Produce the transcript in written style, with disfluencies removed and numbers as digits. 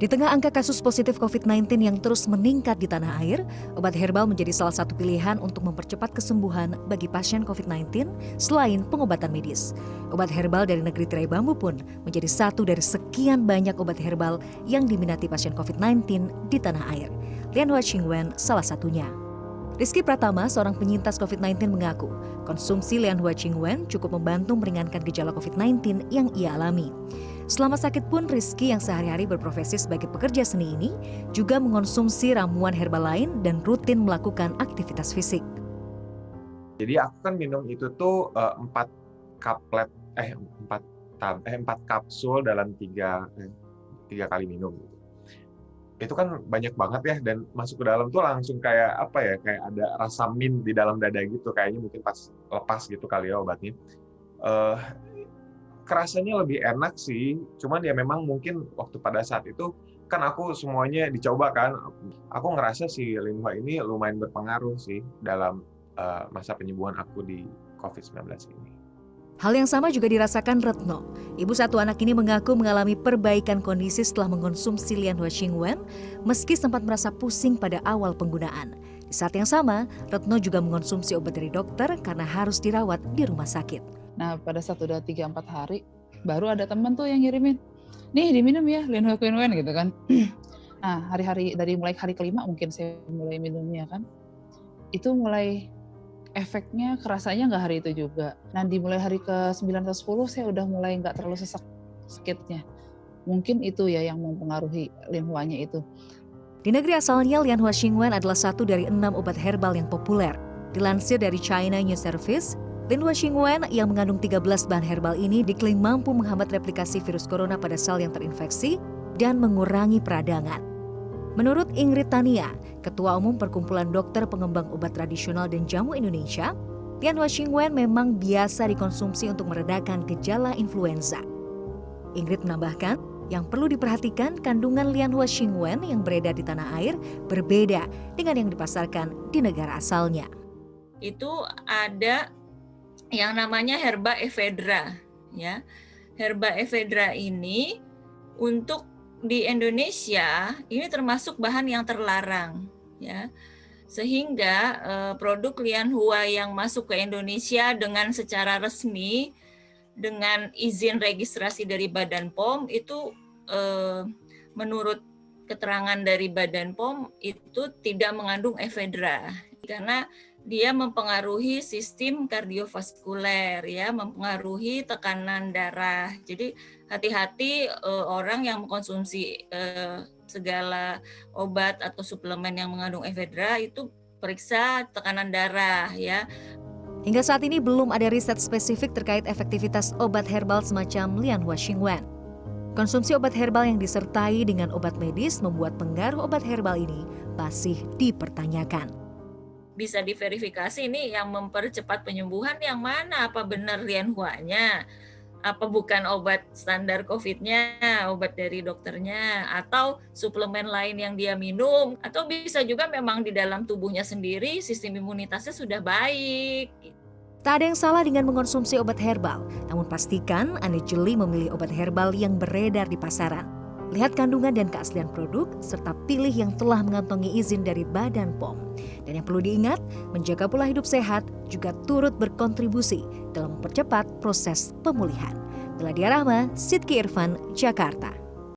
Di tengah angka kasus positif COVID-19 yang terus meningkat di tanah air, obat herbal menjadi salah satu pilihan untuk mempercepat kesembuhan bagi pasien COVID-19 selain pengobatan medis. Obat herbal dari negeri tirai bambu pun menjadi satu dari sekian banyak obat herbal yang diminati pasien COVID-19 di tanah air. Lianhua Qingwen salah satunya. Rizky Pratama, seorang penyintas COVID-19 mengaku, konsumsi Lianhua Qingwen cukup membantu meringankan gejala COVID-19 yang ia alami. Selama sakit pun Rizky yang sehari-hari berprofesi sebagai pekerja seni ini juga mengonsumsi ramuan herbal lain dan rutin melakukan aktivitas fisik. Jadi aku kan minum itu tuh 4 kapsul dalam tiga kali minum. Itu kan banyak banget ya, dan masuk ke dalam tuh langsung kayak kayak ada rasa mint di dalam dada gitu, kayaknya mungkin pas lepas gitu kali ya obatnya. Kerasanya lebih enak sih, cuman ya memang mungkin waktu pada saat itu kan aku semuanya dicoba kan, aku ngerasa si Lianhua ini lumayan berpengaruh sih dalam masa penyembuhan aku di COVID-19 ini. Hal yang sama juga dirasakan Retno. Ibu satu anak ini mengaku mengalami perbaikan kondisi setelah mengkonsumsi Lianhua Qingwen meski sempat merasa pusing pada awal penggunaan. Di saat yang sama, Retno juga mengkonsumsi obat dari dokter karena harus dirawat di rumah sakit. Nah, pada saat udah 3-4 hari, baru ada teman tuh yang ngirimin, nih diminum ya Lianhua Qingwen gitu kan. Nah, hari-hari dari mulai hari kelima mungkin saya mulai minumnya kan, itu mulai efeknya kerasanya nggak hari itu juga. Nah, dimulai hari ke-9 atau 10 saya udah mulai nggak terlalu sesak sakitnya. Mungkin itu ya yang mempengaruhi Lianhuanya itu. Di negeri asalnya, Lianhua Qingwen adalah satu dari 6 obat herbal yang populer. Dilansir dari China News Service, Lianhua Qingwen yang mengandung 13 bahan herbal ini diklaim mampu menghambat replikasi virus corona pada sel yang terinfeksi dan mengurangi peradangan. Menurut Ingrid Tania, Ketua Umum Perkumpulan Dokter Pengembang Obat Tradisional dan Jamu Indonesia, Lianhua Qingwen memang biasa dikonsumsi untuk meredakan gejala influenza. Ingrid menambahkan, yang perlu diperhatikan kandungan Lianhua Qingwen yang beredar di tanah air berbeda dengan yang dipasarkan di negara asalnya. Itu ada yang namanya herba ephedra, ya. Herba ephedra ini untuk di Indonesia ini termasuk bahan yang terlarang, ya, sehingga produk Lianhua yang masuk ke Indonesia dengan secara resmi dengan izin registrasi dari Badan POM itu menurut keterangan dari Badan POM itu tidak mengandung ephedra karena dia mempengaruhi sistem kardiovaskuler, ya, mempengaruhi tekanan darah. Jadi hati-hati orang yang mengkonsumsi segala obat atau suplemen yang mengandung ephedra itu periksa tekanan darah, ya. Hingga saat ini belum ada riset spesifik terkait efektivitas obat herbal semacam Lianhua Qingwen. Konsumsi obat herbal yang disertai dengan obat medis membuat pengaruh obat herbal ini masih dipertanyakan. Bisa diverifikasi ini yang mempercepat penyembuhan yang mana, apa benar Lianhuanya, apa bukan obat standar COVID-nya, obat dari dokternya, atau suplemen lain yang dia minum, atau bisa juga memang di dalam tubuhnya sendiri sistem imunitasnya sudah baik. Tak ada yang salah dengan mengkonsumsi obat herbal, namun pastikan Anda jeli memilih obat herbal yang beredar di pasaran. Lihat kandungan dan keaslian produk, serta pilih yang telah mengantongi izin dari Badan POM. Dan yang perlu diingat, menjaga pola hidup sehat juga turut berkontribusi dalam mempercepat proses pemulihan. Miladia Rahma, Sidki Irfan, Jakarta.